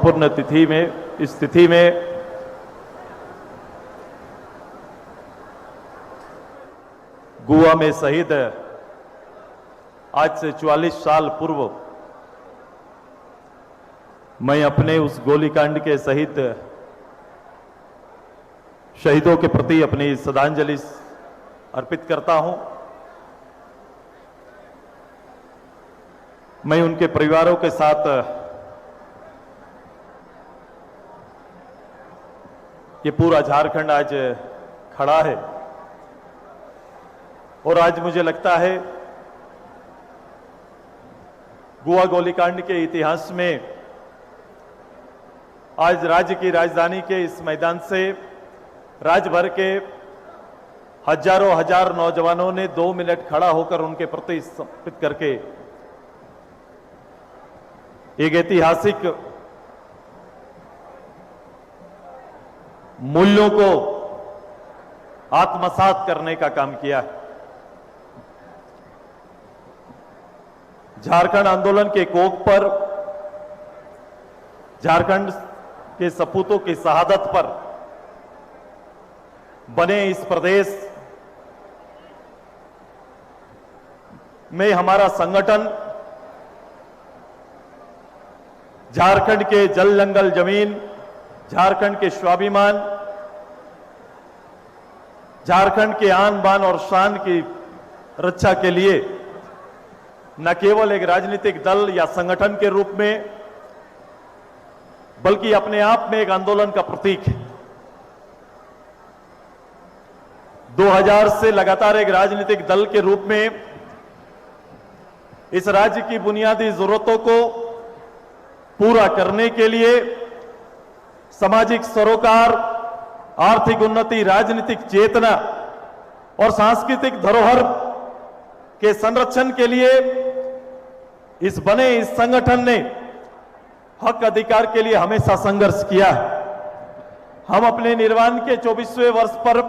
पुण्य तिथि में, इस तिथि में गोवा में शहीद आज से 44 साल पूर्व मैं अपने उस गोलीकांड के शहीदों के प्रति अपनी श्रद्धांजलि अर्पित करता हूं। मैं उनके परिवारों के साथ ये पूरा झारखंड आज खड़ा है और आज मुझे लगता है गोवा गोलीकांड के इतिहास में आज राज्य की राजधानी के इस मैदान से राज्य भर के हजारों हजार नौजवानों ने 2 मिनट खड़ा होकर उनके प्रति समर्पित करके एक ऐतिहासिक मूल्यों को आत्मसात करने का काम किया है। झारखंड आंदोलन के कोख पर, झारखंड के सपूतों की शहादत पर बने इस प्रदेश में हमारा संगठन झारखंड के जल जंगल जमीन, झारखंड के स्वाभिमान, झारखंड के आन बान और शान की रक्षा के लिए न केवल एक राजनीतिक दल या संगठन के रूप में बल्कि अपने आप में एक आंदोलन का प्रतीक है। 2000 से लगातार एक राजनीतिक दल के रूप में इस राज्य की बुनियादी जरूरतों को पूरा करने के लिए सामाजिक सरोकार, आर्थिक उन्नति, राजनीतिक चेतना और सांस्कृतिक धरोहर के संरक्षण के लिए इस संगठन ने हक अधिकार के लिए हमेशा संघर्ष किया है। हम अपने निर्माण के 24वें वर्ष पर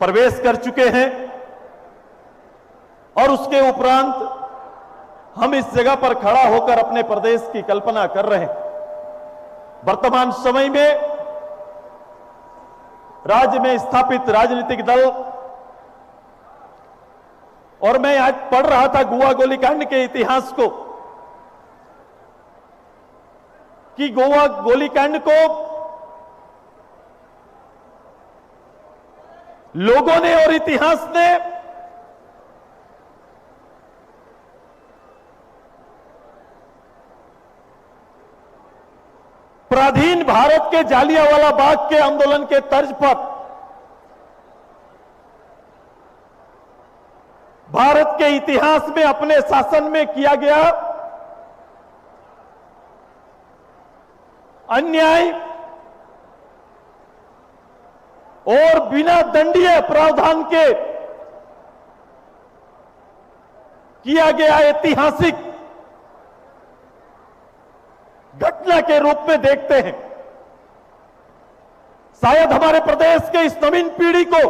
प्रवेश कर चुके हैं और उसके उपरांत हम इस जगह पर खड़ा होकर अपने प्रदेश की कल्पना कर रहे हैं। वर्तमान समय में राज्य में स्थापित राजनीतिक दल, और मैं आज पढ़ रहा था गोवा गोलीकांड के इतिहास को कि गोवा गोलीकांड को लोगों ने और इतिहास ने पराधीन भारत के जालियांवाला बाग के आंदोलन के तर्ज पर भारत के इतिहास में अपने शासन में किया गया अन्याय और बिना दंडीय प्रावधान के किया गया ऐतिहासिक घटना के रूप में देखते हैं। शायद हमारे प्रदेश के इस नवीन पीढ़ी को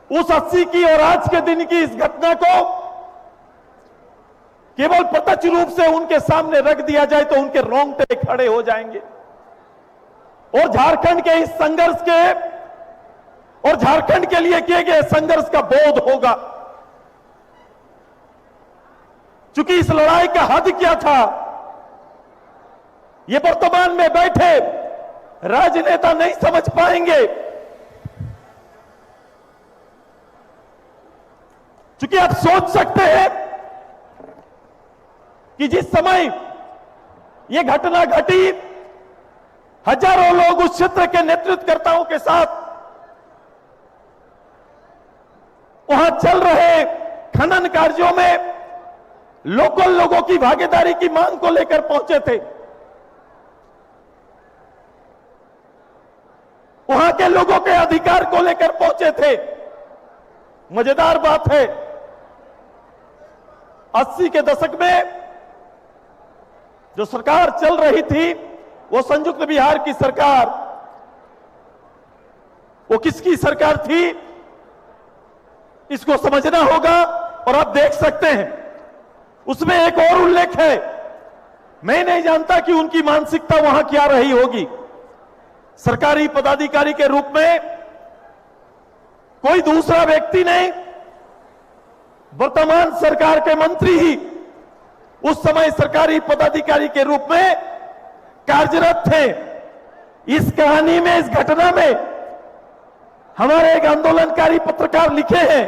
उस 80 की और आज के दिन की इस घटना को केवल प्रत्यक्ष रूप से उनके सामने रख दिया जाए तो उनके रोंगटे खड़े हो जाएंगे और झारखंड के इस संघर्ष के और झारखंड के लिए किए गए संघर्ष का बोध होगा। चूंकि इस लड़ाई का हद क्या था, ये वर्तमान में बैठे राजनेता नहीं समझ पाएंगे। चूंकि आप सोच सकते हैं कि जिस समय यह घटना घटी, हजारों लोग उस क्षेत्र के नेतृत्वकर्ताओं के साथ वहां चल रहे खनन कार्यों में लोकल लोगों की भागीदारी की मांग को लेकर पहुंचे थे। वहां के लोगों के अधिकार को लेकर पहुंचे थे। मजेदार बात है, 80 के दशक में जो सरकार चल रही थी वो संयुक्त बिहार की सरकार, वो किसकी सरकार थी इसको समझना होगा। और आप देख सकते हैं उसमें एक और उल्लेख है, मैं नहीं जानता कि उनकी मानसिकता वहां क्या रही होगी। सरकारी पदाधिकारी के रूप में कोई दूसरा व्यक्ति नहीं, वर्तमान सरकार के मंत्री ही उस समय सरकारी पदाधिकारी के रूप में कार्यरत थे। इस कहानी में, इस घटना में हमारे एक आंदोलनकारी पत्रकार लिखे हैं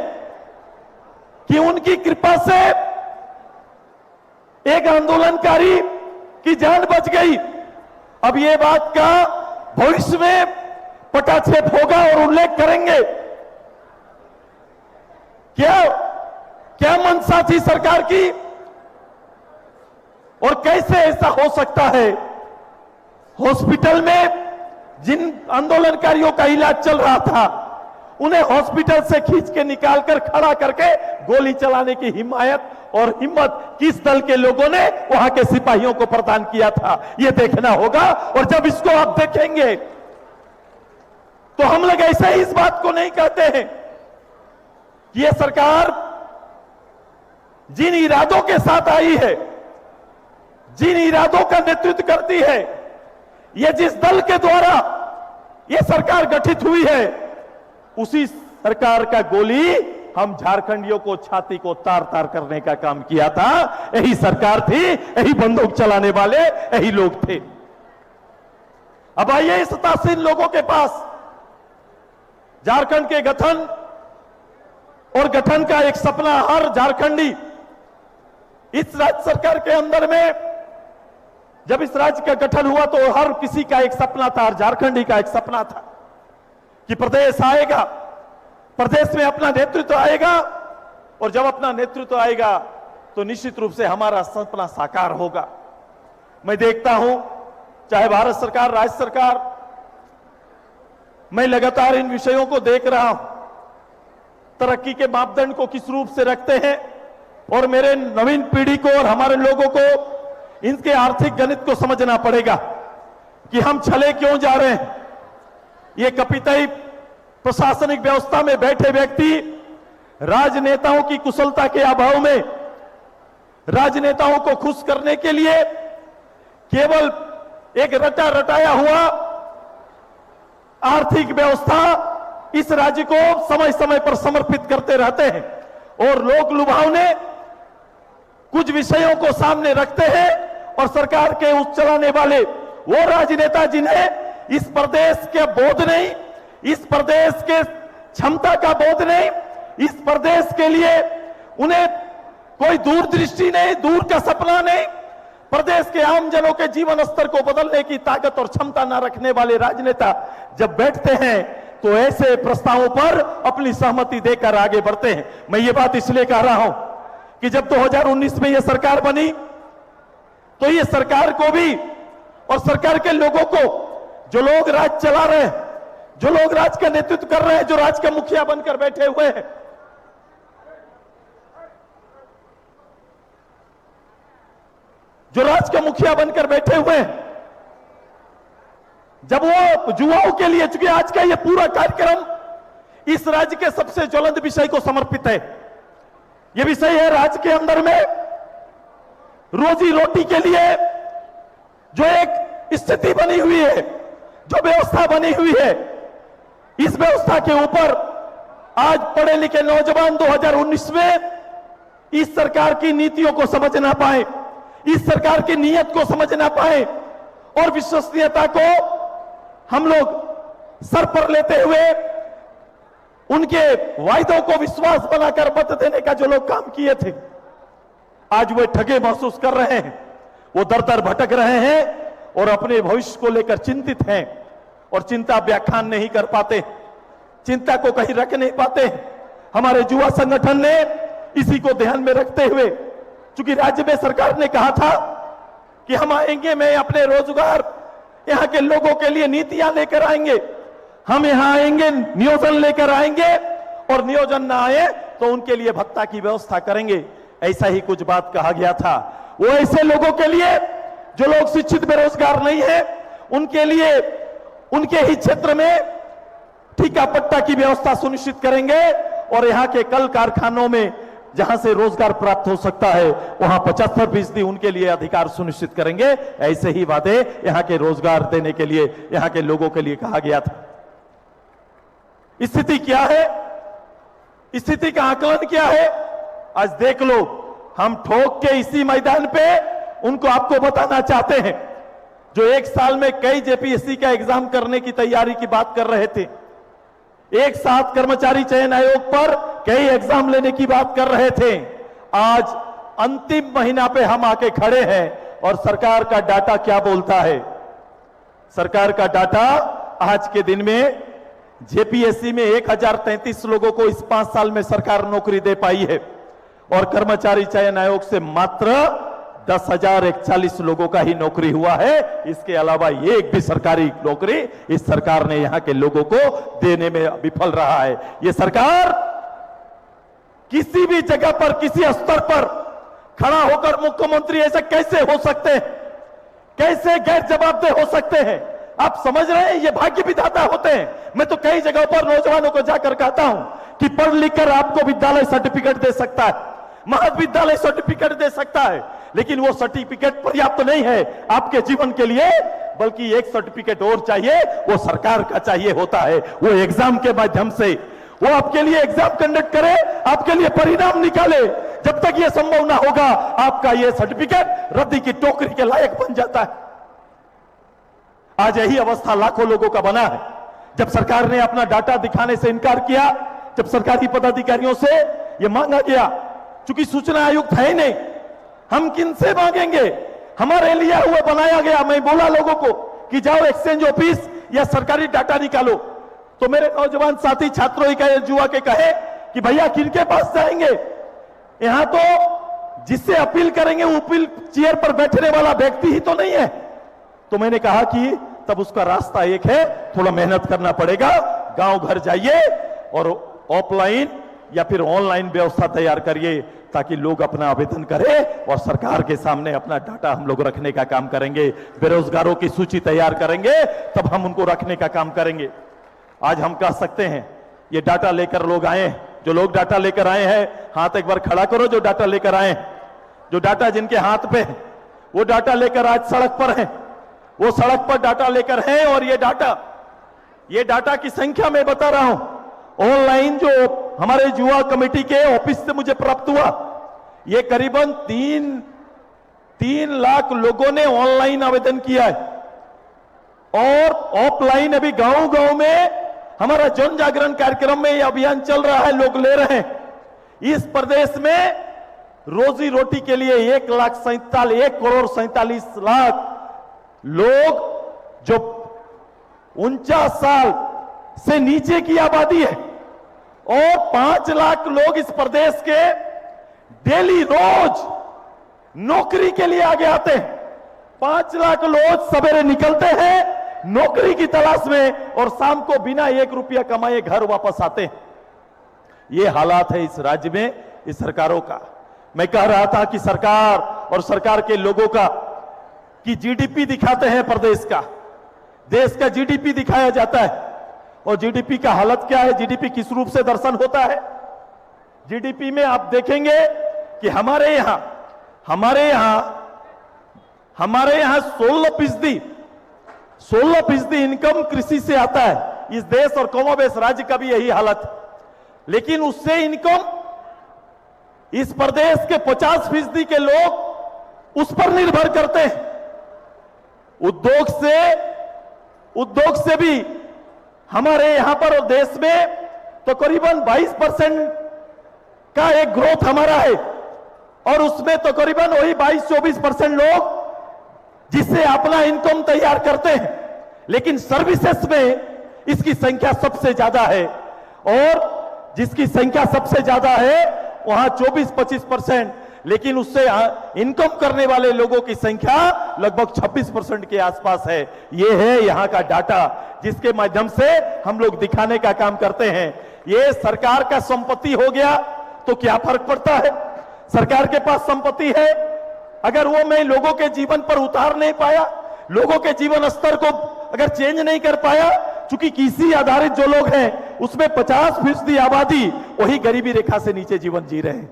कि उनकी कृपा से एक आंदोलनकारी की जान बच गई। अब ये बात का भविष्य में पटाक्षेप होगा और उल्लेख करेंगे। क्या मंशा थी सरकार की और कैसे ऐसा हो सकता है? हॉस्पिटल में जिन आंदोलनकारियों का इलाज चल रहा था, उन्हें हॉस्पिटल से खींच के निकालकर खड़ा करके गोली चलाने की हिमायत और हिम्मत किस दल के लोगों ने वहां के सिपाहियों को प्रदान किया था, यह देखना होगा। और जब इसको आप देखेंगे तो हम लोग ऐसे ही इस बात को नहीं कहते हैं कि यह सरकार जिन इरादों के साथ आई है, जिन इरादों का नेतृत्व करती है, यह जिस दल के द्वारा यह सरकार गठित हुई है, उसी सरकार का गोली हम झारखंडियों को छाती को तार तार करने का काम किया था। यही सरकार थी, यही बंदूक चलाने वाले यही लोग थे। अब आइए इस सत्तासीन लोगों के पास झारखंड के गठन और गठन का एक सपना हर झारखंडी, इस राज्य सरकार के अंदर में जब इस राज्य का गठन हुआ तो हर किसी का एक सपना था, हर झारखंडी का एक सपना था कि प्रदेश आएगा, प्रदेश में अपना नेतृत्व आएगा, और जब अपना नेतृत्व आएगा तो निश्चित रूप से हमारा सपना साकार होगा। मैं देखता हूं, चाहे भारत सरकार, राज्य सरकार, मैं लगातार इन विषयों को देख रहा हूं, तरक्की के मापदंड को किस रूप से रखते हैं, और मेरे नवीन पीढ़ी को और हमारे लोगों को इनके आर्थिक गणित को समझना पड़ेगा कि हम छले क्यों जा रहे हैं। ये कपितई प्रशासनिक व्यवस्था में बैठे व्यक्ति राजनेताओं की कुशलता के अभाव में राजनेताओं को खुश करने के लिए केवल एक रटा रटाया हुआ आर्थिक व्यवस्था इस राज्य को समय समय पर समर्पित करते रहते हैं, और लोक लुभावने कुछ विषयों को सामने रखते हैं, और सरकार के उस चलाने वाले वो राजनेता जिन्हें इस प्रदेश के बोध नहीं, इस प्रदेश के क्षमता का बोध नहीं, इस प्रदेश के लिए उन्हें कोई दूरदृष्टि नहीं, दूर का सपना नहीं, प्रदेश के आम जनों के जीवन स्तर को बदलने की ताकत और क्षमता न रखने वाले राजनेता जब बैठते हैं तो ऐसे प्रस्तावों पर अपनी सहमति देकर आगे बढ़ते हैं। मैं ये बात इसलिए कह रहा हूं कि जब 2019 में यह सरकार बनी तो ये सरकार को भी और सरकार के लोगों को, जो लोग राज चला रहे हैं, जो लोग राज का नेतृत्व कर रहे हैं, जो राज का मुखिया बनकर बैठे हुए हैं, जो राज का मुखिया बनकर बैठे हुए हैं, जब वो युवाओं के लिए, चूंकि आज का ये पूरा कार्यक्रम इस राज्य के सबसे ज्वलंत विषय को समर्पित है। यह विषय है राज्य के अंदर में रोजी रोटी के लिए जो एक स्थिति बनी हुई है, जो व्यवस्था बनी हुई है, इस व्यवस्था के ऊपर आज पढ़े लिखे नौजवान 2019 में इस सरकार की नीतियों को समझ ना पाए, इस सरकार की नीयत को समझ ना पाए, और विश्वसनीयता को हम लोग सर पर लेते हुए उनके वायदों को विश्वास बनाकर मत देने का जो लोग काम किए थे, आज वे ठगे महसूस कर रहे हैं, वो दर दर भटक रहे हैं और अपने भविष्य को लेकर चिंतित हैं, और चिंता व्याख्यान नहीं कर पाते, चिंता को कहीं रख नहीं पाते। हमारे युवा संगठन ने इसी को ध्यान में रखते हुए, चूंकि राज्य में सरकार ने कहा था कि हम आएंगे, मैं अपने रोजगार यहां के लोगों के लिए नीतियां लेकर आएंगे, हम यहां आएंगे नियोजन लेकर आएंगे, और नियोजन ना आए तो उनके लिए भत्ता की व्यवस्था करेंगे, ऐसा ही कुछ बात कहा गया था। वो ऐसे लोगों के लिए जो लोग शिक्षित बेरोजगार नहीं है, उनके लिए उनके ही क्षेत्र में ठेका पट्टा की व्यवस्था सुनिश्चित करेंगे, और यहां के कल कारखानों में जहां से रोजगार प्राप्त हो सकता है वहां 75% उनके लिए अधिकार सुनिश्चित करेंगे। ऐसे ही वादे यहां के रोजगार देने के लिए, यहां के लोगों के लिए कहा गया था। स्थिति क्या है, स्थिति का आकलन क्या है, आज देख लो। हम ठोक के इसी मैदान पे उनको आपको बताना चाहते हैं, जो एक साल में कई जेपीएससी का एग्जाम करने की तैयारी की बात कर रहे थे, एक साथ कर्मचारी चयन आयोग पर कई एग्जाम लेने की बात कर रहे थे, आज अंतिम महीना पे हम आके खड़े हैं और सरकार का डाटा क्या बोलता है। सरकार का डाटा आज के दिन में जेपीएससी में 1033 लोगों को इस 5 साल में सरकार नौकरी दे पाई है और कर्मचारी चयन आयोग से मात्र 10,041 लोगों का ही नौकरी हुआ है। इसके अलावा एक भी सरकारी नौकरी इस सरकार ने यहां के लोगों को देने में विफल रहा है। यह सरकार किसी भी जगह पर, किसी स्तर पर खड़ा होकर मुख्यमंत्री ऐसे कैसे हो सकते हैं, कैसे गैर जवाबदेह हो सकते हैं। आप समझ रहे हैं, ये भाग्य विधाता होते हैं। मैं तो कई जगहों पर नौजवानों को जाकर कहता हूं कि पढ़ लिख कर आपको विद्यालय सर्टिफिकेट दे सकता है, महाविद्यालय सर्टिफिकेट दे सकता है, लेकिन वो सर्टिफिकेट पर्याप्त नहीं है आपके जीवन के लिए, बल्कि एक सर्टिफिकेट और चाहिए, वो सरकार का चाहिए होता है। वो एग्जाम के माध्यम से वो आपके लिए एग्जाम कंडक्ट करे, आपके लिए परिणाम निकाले। जब तक ये संभव ना होगा, आपका ये सर्टिफिकेट रद्दी की टोकरी के लायक बन जाता है। आज यही अवस्था लाखों लोगों का बना है। जब सरकार ने अपना डाटा दिखाने से इनकार किया, जब सरकारी पदाधिकारियों से यह मांगा गया, चूंकि सूचना आयुक्त है ही नहीं, हम किनसे मांगेंगे, हमारे लिए हुआ बनाया गया। मैं बोला लोगों को कि जाओ एक्सचेंज ऑफिस या सरकारी डाटा निकालो, तो मेरे नौजवान साथी छात्रों का युवा के कहे कि भैया किनके पास जाएंगे, यहां तो जिससे अपील करेंगे वो अपील चेयर पर बैठने वाला व्यक्ति ही तो नहीं है। तो मैंने कहा कि तब उसका रास्ता एक है, थोड़ा मेहनत करना पड़ेगा, गांव घर जाइए और ऑफलाइन या फिर ऑनलाइन व्यवस्था तैयार करिए, ताकि लोग अपना आवेदन करें और सरकार के सामने अपना डाटा हम लोग रखने का काम करेंगे। बेरोजगारों की सूची तैयार करेंगे, तब हम उनको रखने का काम करेंगे। आज हम कह सकते हैं ये डाटा लेकर लोग आए, जो लोग डाटा लेकर आए हैं हाथ एक बार खड़ा करो, जो डाटा लेकर आए, जो डाटा जिनके हाथ पे है वो डाटा लेकर आज सड़क पर है, वो सड़क पर डाटा लेकर हैं। और ये डाटा की संख्या मैं बता रहा हूं, ऑनलाइन जो हमारे युवा कमेटी के ऑफिस से मुझे प्राप्त हुआ, ये करीबन 3 लाख लोगों ने ऑनलाइन आवेदन किया है और ऑफलाइन अभी गांव-गांव में हमारा जन जागरण कार्यक्रम में यह अभियान चल रहा है, लोग ले रहे हैं। इस प्रदेश में रोजी रोटी के लिए 1,47,00,000 लोग, जो 49 साल से नीचे की आबादी है, और 5 लाख लोग इस प्रदेश के डेली रोज नौकरी के लिए आगे आते हैं। 5 लाख लोग सवेरे निकलते हैं नौकरी की तलाश में और शाम को बिना 1 रुपया कमाए घर वापस आते हैं। ये हालात है इस राज्य में, इस सरकारों का। मैं कह रहा था कि सरकार और सरकार के लोगों का कि जीडीपी दिखाते हैं प्रदेश का, देश का जीडीपी दिखाया जाता है, और जीडीपी का हालत क्या है, जीडीपी किस रूप से दर्शन होता है। जीडीपी में आप देखेंगे कि हमारे यहां 16% इनकम कृषि से आता है। इस देश और कमोबेश राज्य का भी यही हालत, लेकिन उससे इनकम इस प्रदेश के 50% के लोग उस पर निर्भर करते हैं। उद्योग से भी हमारे यहां पर और देश में तो करीबन 22% का एक ग्रोथ हमारा है, और उसमें तो करीबन वही 22-24% लोग जिससे अपना इनकम तैयार करते हैं। लेकिन सर्विसेज में इसकी संख्या सबसे ज्यादा है, और जिसकी संख्या सबसे ज्यादा है वहां 24-25%, लेकिन उससे इनकम करने वाले लोगों की संख्या लगभग 26% के आसपास है। ये है यहां का डाटा, जिसके माध्यम से हम लोग दिखाने का काम करते हैं। ये सरकार का संपत्ति हो गया तो क्या फर्क पड़ता है, सरकार के पास संपत्ति है, अगर वो मैं लोगों के जीवन पर उतार नहीं पाया, लोगों के जीवन स्तर को अगर चेंज नहीं कर पाया, चूंकि कृषि आधारित जो लोग हैं उसमें 50% आबादी वही गरीबी रेखा से नीचे जीवन जी रहे हैं।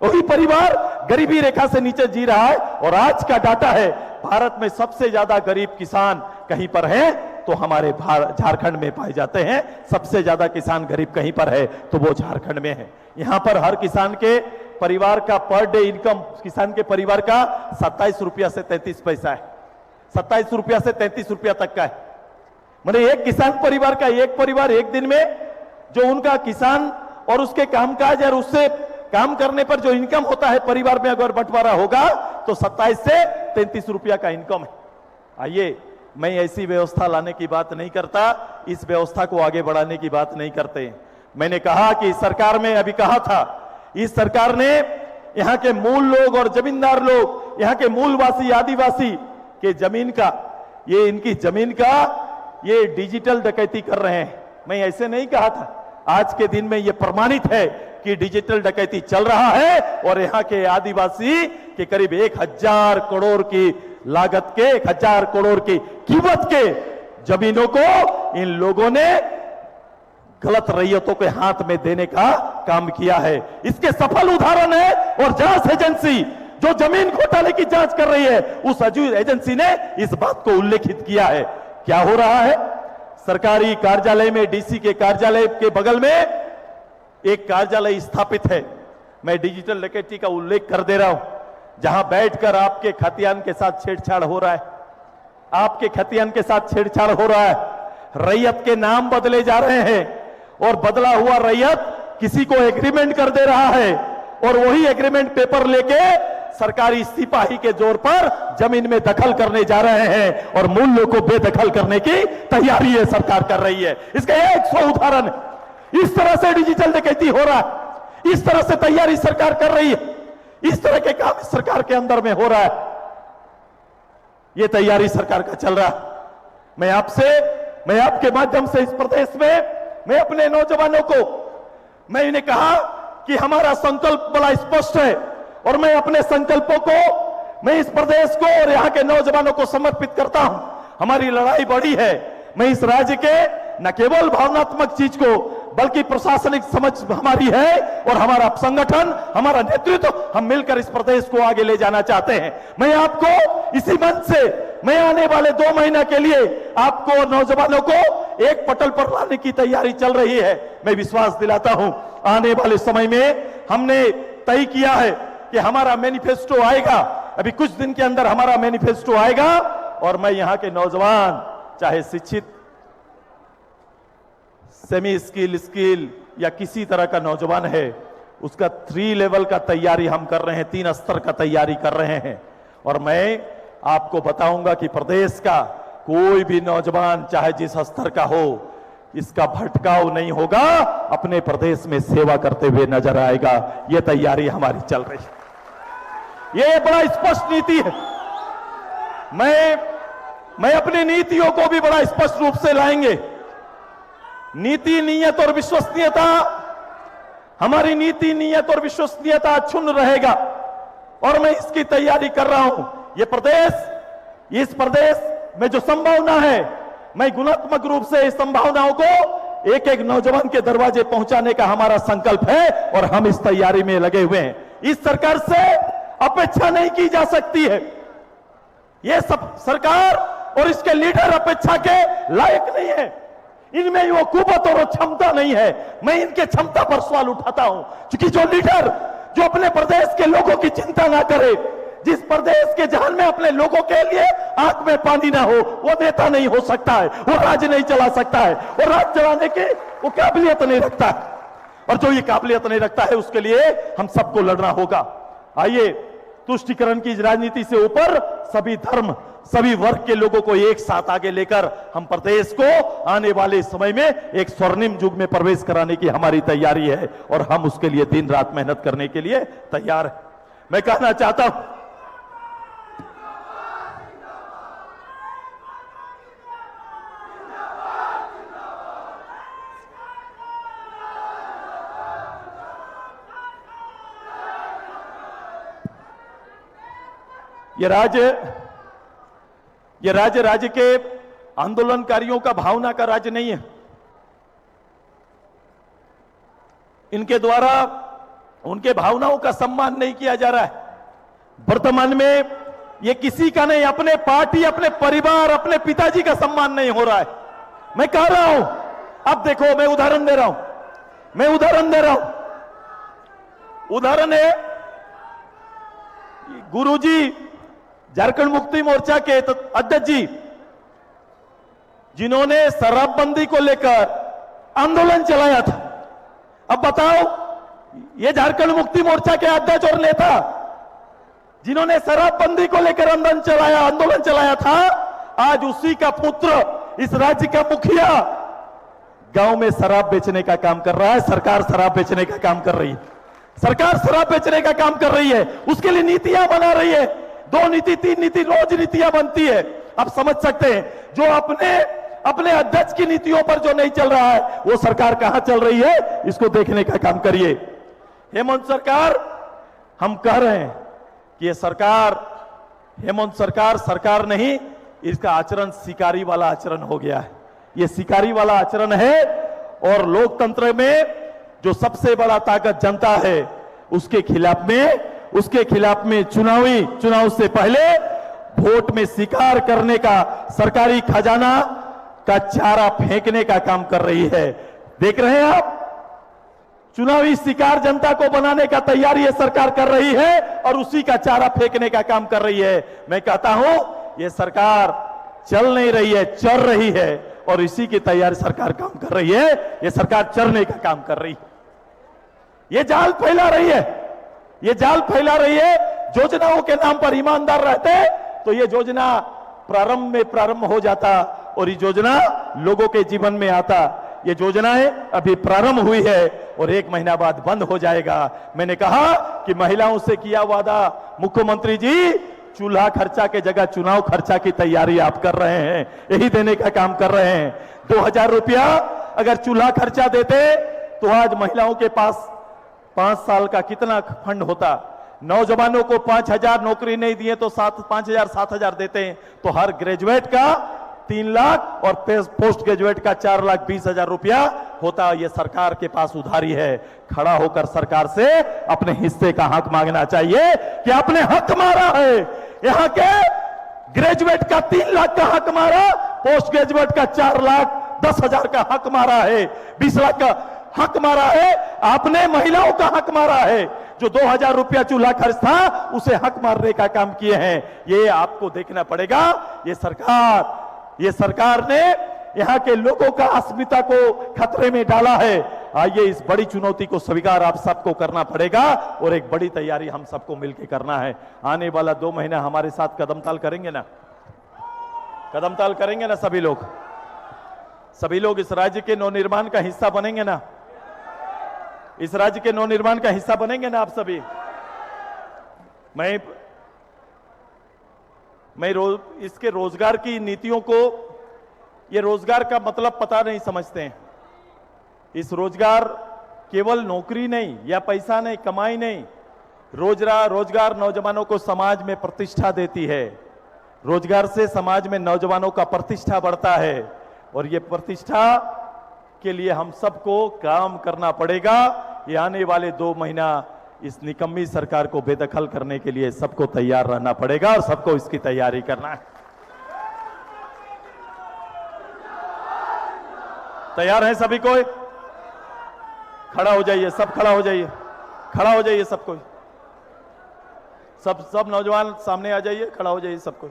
वही परिवार गरीबी रेखा से नीचे जी रहा है। और आज का डाटा है, भारत में सबसे ज्यादा गरीब किसान कहीं पर हैं तो हमारे झारखंड में पाए जाते हैं। सबसे ज्यादा किसान गरीब कहीं पर है तो वो झारखंड में है। यहां पर हर किसान के परिवार का पर डे इनकम किसान के परिवार का 27 रुपया से 33 पैसा है। 27 रुपया से 33 रुपया तक का है। मतलब एक किसान परिवार का एक परिवार एक दिन में जो उनका किसान और उसके कामकाज और उससे काम करने पर जो इनकम होता है परिवार में अगर बंटवारा होगा तो 27 से 33 रुपया का इनकम है। आइए, मैं ऐसी व्यवस्था लाने की बात नहीं करता, इस व्यवस्था को आगे बढ़ाने की बात नहीं करते। मैंने कहा कि सरकार में अभी कहा था, इस सरकार ने यहां के मूल लोग और जमींदार लोग, यहां के मूलवासी आदिवासी के जमीन का, ये इनकी जमीन का ये डिजिटल डकैती कर रहे हैं। मैं ऐसे नहीं कहा था, आज के दिन में ये प्रमाणित है कि डिजिटल डकैती चल रहा है और यहां के आदिवासी के करीब 1000 करोड़ की लागत के 1000 करोड़ की कीमत के जमीनों को इन लोगों ने गलत रैयतों के हाथ में देने का काम किया है। इसके सफल उदाहरण है। और जांच एजेंसी जो जमीन घोटाले की जांच कर रही है, उस एजेंसी ने इस बात को उल्लेखित किया है। क्या हो रहा है? सरकारी कार्यालय में, डीसी के कार्यालय के बगल में एक कार्यालय स्थापित है। मैं डिजिटल डकैती का उल्लेख कर दे रहा हूं, जहां बैठकर आपके खतियान के साथ छेड़छाड़ हो रहा है। आपके खतियान के साथ छेड़छाड़ हो रहा है। रैयत के नाम बदले जा रहे हैं और बदला हुआ रैयत किसी को एग्रीमेंट कर दे रहा है और वही एग्रीमेंट पेपर लेके सरकारी सिपाही के जोर पर जमीन में दखल करने जा रहे हैं और मूल्यों को बेदखल करने की तैयारी है सरकार कर रही है। इसका 100 उदाहरण है। इस तरह से डिजिटल डकैती हो रहा है, इस तरह से तैयारी सरकार कर रही है, इस तरह के काम सरकार के अंदर में हो रहा है। यह तैयारी सरकार का चल रहा है। मैं आपके माध्यम से इस प्रदेश में मैं अपने नौजवानों को मैंने कहा कि हमारा संकल्प बड़ा स्पष्ट है और मैं अपने संकल्पों को मैं इस प्रदेश को और यहां के नौजवानों को समर्पित करता हूं। हमारी लड़ाई बड़ी है। मैं इस राज्य के न केवल भावनात्मक चीज को बल्कि प्रशासनिक समझ हमारी है और हमारा संगठन, हमारा नेतृत्व, हम मिलकर इस प्रदेश को आगे ले जाना चाहते हैं। मैं आपको इसी मंच से मैं आने वाले 2 महीना के लिए आपको और नौजवानों को एक पटल पर लाने की तैयारी चल रही है। मैं विश्वास दिलाता हूं आने वाले समय में हमने तय किया है कि हमारा मैनिफेस्टो आएगा। अभी कुछ दिन के अंदर हमारा मैनिफेस्टो आएगा और मैं यहां के नौजवान, चाहे शिक्षित, सेमी स्किल या किसी तरह का नौजवान है, उसका 3 लेवल का तैयारी हम कर रहे हैं, 3 स्तर का तैयारी कर रहे हैं। और मैं आपको बताऊंगा कि प्रदेश का कोई भी नौजवान चाहे जिस स्तर का हो, इसका भटकाव नहीं होगा, अपने प्रदेश में सेवा करते हुए नजर आएगा। यह तैयारी हमारी चल रही है। यह बड़ा स्पष्ट नीति है। मैं अपनी नीतियों को भी बड़ा स्पष्ट रूप से लाएंगे। नीति, नियत और विश्वसनीयता, हमारी नीति, नियत और विश्वसनीयता अक्षुण्ण रहेगा और मैं इसकी तैयारी कर रहा हूं। इस प्रदेश में जो संभावना है, मैं गुणात्मक रूप से इस संभावनाओं को एक एक नौजवान के दरवाजे पहुंचाने का हमारा संकल्प है और हम इस तैयारी में लगे हुए हैं। इस सरकार से अपेक्षा नहीं की जा सकती है। यह सब सरकार और इसके लीडर अपेक्षा के लायक नहीं है। इनमें वो कुवत और क्षमता नहीं है। मैं इनके क्षमता पर सवाल उठाता हूं, क्योंकि जो लीडर जो अपने प्रदेश के लोगों की चिंता ना करे, जिस प्रदेश के जहां में अपने लोगों के लिए आंख में पानी ना हो, वो नेता नहीं हो सकता है, वो राज्य नहीं चला सकता है, वो राज्य चलाने की वो काबिलियत नहीं रखता है। और जो ये काबिलियत नहीं रखता है उसके लिए हम सबको लड़ना होगा। आइए, तुष्टीकरण की राजनीति से ऊपर सभी धर्म, सभी वर्ग के लोगों को एक साथ आगे लेकर हम प्रदेश को आने वाले समय में एक स्वर्णिम युग में प्रवेश कराने की हमारी तैयारी है और हम उसके लिए दिन रात मेहनत करने के लिए तैयार हैं। मैं कहना चाहता हूं, ये राज्य के आंदोलनकारियों का, भावना का राज्य नहीं है। इनके द्वारा उनके भावनाओं का सम्मान नहीं किया जा रहा है। वर्तमान में ये किसी का नहीं, अपने पार्टी, अपने परिवार, अपने पिताजी का सम्मान नहीं हो रहा है। मैं कह रहा हूं, अब देखो, मैं उदाहरण दे रहा हूं, उदाहरण है गुरुजी झारखंड मुक्ति मोर्चा के अध्यक्ष जी, जिन्होंने शराबबंदी को लेकर आंदोलन चलाया था। अब बताओ, ये झारखंड मुक्ति मोर्चा के अध्यक्ष और नेता जिन्होंने शराबबंदी को लेकर आंदोलन चलाया था, आज उसी का पुत्र, इस राज्य का मुखिया, गांव में शराब बेचने का काम कर रहा है। सरकार शराब बेचने का काम कर रही है, सरकार शराब बेचने का काम कर रही है, उसके लिए नीतियां बना रही है। 2 नीति 3 नीति रोज नीतियां बनती है। आप समझ सकते हैं, जो अपने अध्यक्ष की नीतियों पर जो नहीं चल रहा है, वो सरकार कहां चल रही है, इसको देखने का काम करिए। हेमंत सरकार, हम कह रहे हैं कि ये सरकार, हेमंत सरकार नहीं, इसका आचरण शिकारी वाला आचरण हो गया है। ये शिकारी वाला आचरण है, और लोकतंत्र में जो सबसे बड़ा ताकत जनता है, उसके खिलाफ में चुनाव से पहले वोट में शिकार करने का, सरकारी खजाना का चारा फेंकने का काम कर रही है। देख रहे हैं आप, चुनावी शिकार जनता को बनाने का तैयारी ये सरकार कर रही है, और उसी का चारा फेंकने का काम कर रही है। मैं कहता हूं, ये सरकार चल नहीं रही है, चल रही है, और इसी की तैयारी सरकार काम कर रही है। ये सरकार चरने का काम कर रही है। ये जाल फैला रही है। योजनाओं के नाम पर ईमानदार रहते तो ये योजना प्रारंभ हो जाता, और ये योजना लोगों के जीवन में आता। ये योजनाएं अभी प्रारंभ हुई है और 1 महीना बाद बंद हो जाएगा। मैंने कहा कि महिलाओं से किया वादा, मुख्यमंत्री जी, चूल्हा खर्चा के जगह चुनाव खर्चा की तैयारी आप कर रहे हैं, यही देने का काम कर रहे हैं। 2000 रुपया अगर चूल्हा खर्चा देते तो आज महिलाओं के पास 5 साल का कितना फंड होता। नौजवानों को 5000 नौकरी नहीं दिए तो 5000 7000 देते हैं, तो हर ग्रेजुएट का 3 लाख और पोस्ट ग्रेजुएट का 4,20,000 रुपया होता। ये सरकार के पास उधारी है। खड़ा होकर सरकार से अपने हिस्से का हक मांगना चाहिए कि आपने हक मारा है। यहां के ग्रेजुएट का 3 लाख का हक मारा, पोस्ट ग्रेजुएट का 4,10,000 का हक मारा है, 20 लाख का हक मारा है। आपने महिलाओं का हक मारा है। जो 2000 रुपया चूल्हा खर्च था, उसे हक मारने का काम किए हैं। ये आपको देखना पड़ेगा। ये सरकार ने यहां के लोगों का अस्मिता को खतरे में डाला है। आइए, इस बड़ी चुनौती को स्वीकार आप सबको करना पड़ेगा, और एक बड़ी तैयारी हम सबको मिलकर करना है। आने वाला 2 महीना हमारे साथ कदमताल करेंगे ना? कदमताल करेंगे ना सभी लोग? सभी लोग इस राज्य के नवनिर्माण का हिस्सा बनेंगे ना? इस राज्य के नवनिर्माण का हिस्सा बनेंगे ना आप सभी? मैं इसके रोजगार की नीतियों को, ये रोजगार का मतलब पता नहीं समझते हैं। इस रोजगार केवल नौकरी नहीं या पैसा नहीं, कमाई नहीं। रोजगार नौजवानों को समाज में प्रतिष्ठा देती है। रोजगार से समाज में नौजवानों का प्रतिष्ठा बढ़ता है, और ये प्रतिष्ठा के लिए हम सबको काम करना पड़ेगा। ये आने वाले 2 महीना इस निकम्मी सरकार को बेदखल करने के लिए सबको तैयार रहना पड़ेगा, और सबको इसकी तैयारी करना है। तैयार हैं सभी कोई? खड़ा हो जाइए, सब खड़ा हो जाइए, खड़ा हो जाइए सब कोई। सब नौजवान सामने आ जाइए, खड़ा हो जाइए सब कोई।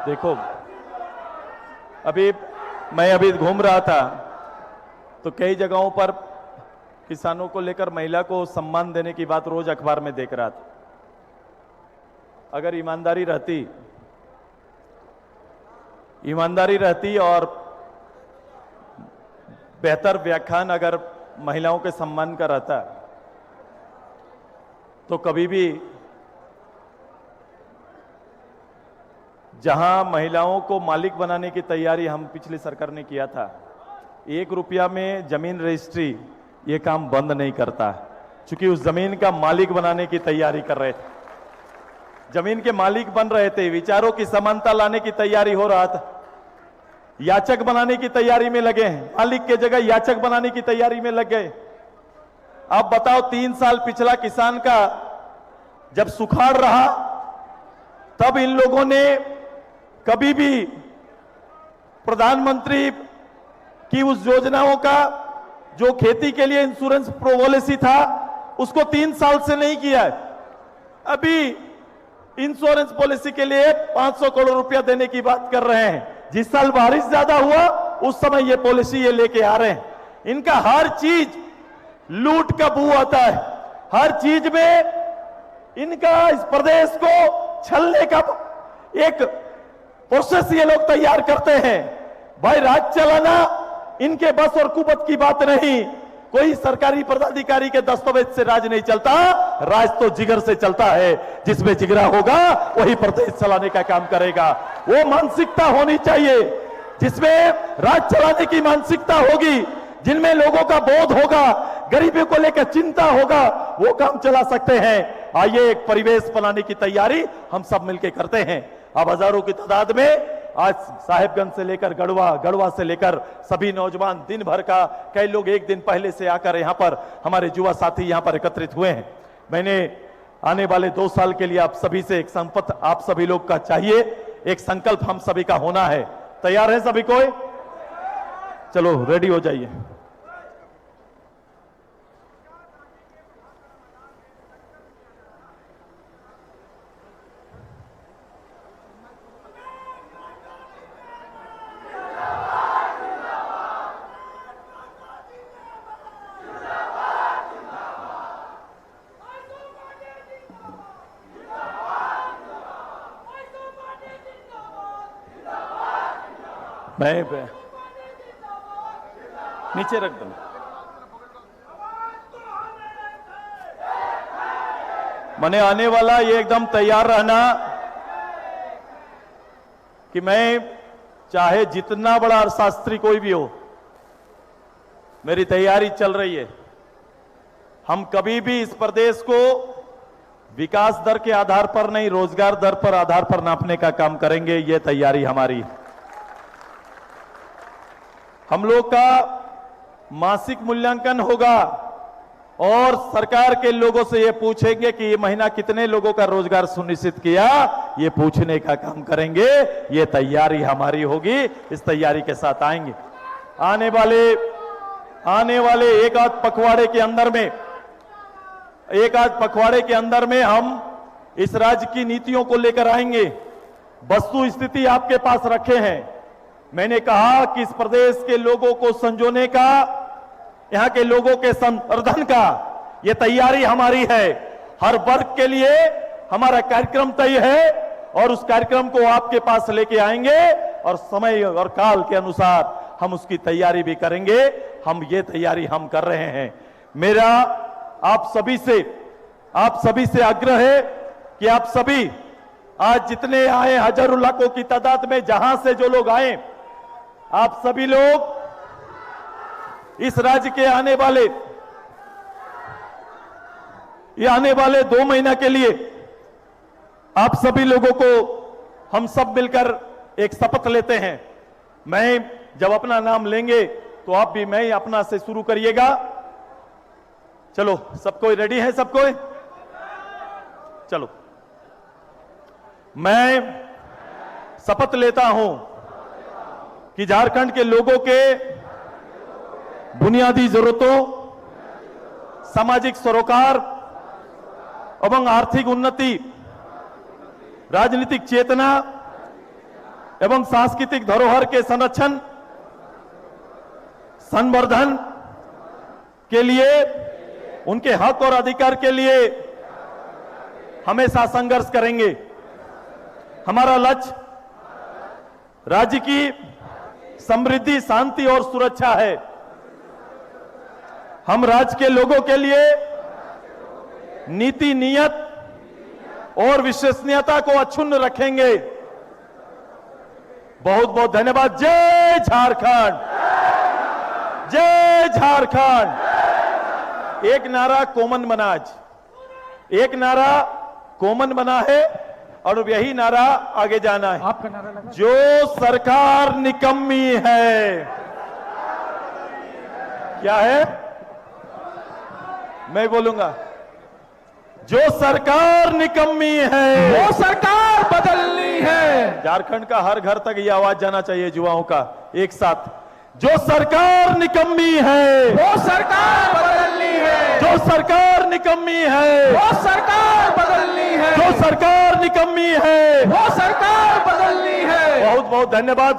देखो, मैं अभी घूम रहा था तो कई जगहों पर किसानों को लेकर महिला को सम्मान देने की बात रोज अखबार में देख रहा था। अगर ईमानदारी रहती और बेहतर व्याख्यान अगर महिलाओं के सम्मान का रहता, तो कभी भी जहां महिलाओं को मालिक बनाने की तैयारी हम पिछली सरकार ने किया था, 1 रुपया में जमीन रजिस्ट्री ये काम बंद नहीं करता, क्योंकि उस जमीन का मालिक बनाने की तैयारी कर रहे थे, जमीन के मालिक बन रहे थे, विचारों की समानता लाने की तैयारी हो रहा था, याचक बनाने की तैयारी में लगे हैं, मालिक के जगह याचक बनाने की तैयारी में लग गए। अब बताओ 3 साल पिछला किसान का जब सुखाड़ रहा, तब इन लोगों ने कभी भी प्रधानमंत्री की उस योजनाओं का जो खेती के लिए इंश्योरेंस पॉलिसी था उसको 3 साल से नहीं किया है। अभी इंश्योरेंस पॉलिसी के लिए 500 करोड़ रुपया देने की बात कर रहे हैं। जिस साल बारिश ज्यादा हुआ उस समय ये पॉलिसी ये लेके आ रहे हैं। इनका हर चीज लूट का बू आता है, हर चीज में इनका इस प्रदेश को छलने का एक प्रोसेस ये लोग तैयार करते हैं। भाई राज चलाना इनके बस और कुबत की बात नहीं, कोई सरकारी पदाधिकारी के दस्तावेज से राज नहीं चलता, राज तो जिगर से चलता है। जिसमें जिगरा होगा वही प्रदेश चलाने का काम करेगा। वो मानसिकता होनी चाहिए जिसमें राज चलाने की मानसिकता होगी, जिनमें लोगों का बोध होगा, गरीबी को लेकर चिंता होगा, वो काम चला सकते हैं। आइए एक परिवेश बनाने की तैयारी हम सब मिलकर करते हैं। अब हजारों की तादाद में आज साहेबगंज से लेकर गढ़वा से लेकर सभी नौजवान दिन भर का, कई लोग एक दिन पहले से आकर यहां पर हमारे युवा साथी यहां पर एकत्रित हुए हैं। मैंने आने वाले 2 साल के लिए आप सभी से एक संकल्प आप सभी लोग का चाहिए, एक संकल्प हम सभी का होना है। तैयार है सभी कोई? चलो रेडी हो जाइए। मैं नीचे रख दूं। मैंने आने वाला ये एकदम तैयार रहना कि मैं चाहे जितना बड़ा अर्थशास्त्री कोई भी हो, मेरी तैयारी चल रही है। हम कभी भी इस प्रदेश को विकास दर के आधार पर नहीं, रोजगार दर पर आधार पर नापने का काम करेंगे। ये तैयारी हमारी है। हम लोग का मासिक मूल्यांकन होगा और सरकार के लोगों से ये पूछेंगे कि ये महीना कितने लोगों का रोजगार सुनिश्चित किया, ये पूछने का काम करेंगे। ये तैयारी हमारी होगी, इस तैयारी के साथ आएंगे। आने वाले एक आध पखवाड़े के अंदर में हम इस राज्य की नीतियों को लेकर आएंगे। वस्तु स्थिति आपके पास रखे हैं। मैंने कहा कि इस प्रदेश के लोगों को संजोने का, यहां के लोगों के संवर्धन का ये तैयारी हमारी है। हर वर्ग के लिए हमारा कार्यक्रम तय है और उस कार्यक्रम को आपके पास लेके आएंगे और समय और काल के अनुसार हम उसकी तैयारी भी करेंगे। हम ये तैयारी हम कर रहे हैं। मेरा आप सभी से आग्रह है कि आप सभी आज जितने आए, हजारों लाखों की तादाद में जहां से जो लोग आए, आप सभी लोग इस राज्य के आने वाले 2 महीना के लिए आप सभी लोगों को हम सब मिलकर एक शपथ लेते हैं। मैं जब अपना नाम लेंगे तो आप भी मैं अपना से शुरू करिएगा। चलो सब कोई रेडी है? सब कोई चलो। मैं शपथ लेता हूं कि झारखंड के लोगों के बुनियादी जरूरतों, सामाजिक सरोकार एवं आर्थिक उन्नति, राजनीतिक चेतना एवं सांस्कृतिक धरोहर के संरक्षण संवर्धन के लिए, उनके हक और अधिकार के लिए हमेशा संघर्ष करेंगे। हमारा लक्ष्य राज्य की समृद्धि, शांति और सुरक्षा है। हम राज्य के लोगों के लिए नीति नियत और विश्वसनीयता को अक्षुण्ण रखेंगे। बहुत बहुत धन्यवाद। जय झारखंड, जय झारखंड। एक नारा कॉमन बना, आज एक नारा कॉमन बना है और अब यही नारा आगे जाना है। आपका नारा लगा। जो सरकार निकम्मी है, क्या है मैं बोलूंगा, जो सरकार निकम्मी है वो सरकार बदलनी है। झारखंड का हर घर तक ये आवाज जाना चाहिए युवाओं का एक साथ। जो सरकार निकम्मी है वो सरकार बदलनी है। जो सरकार निकम्मी है वो सरकार बदलनी है। जो सरकार निकम्मी है वो सरकार बदलनी है। बहुत बहुत धन्यवाद।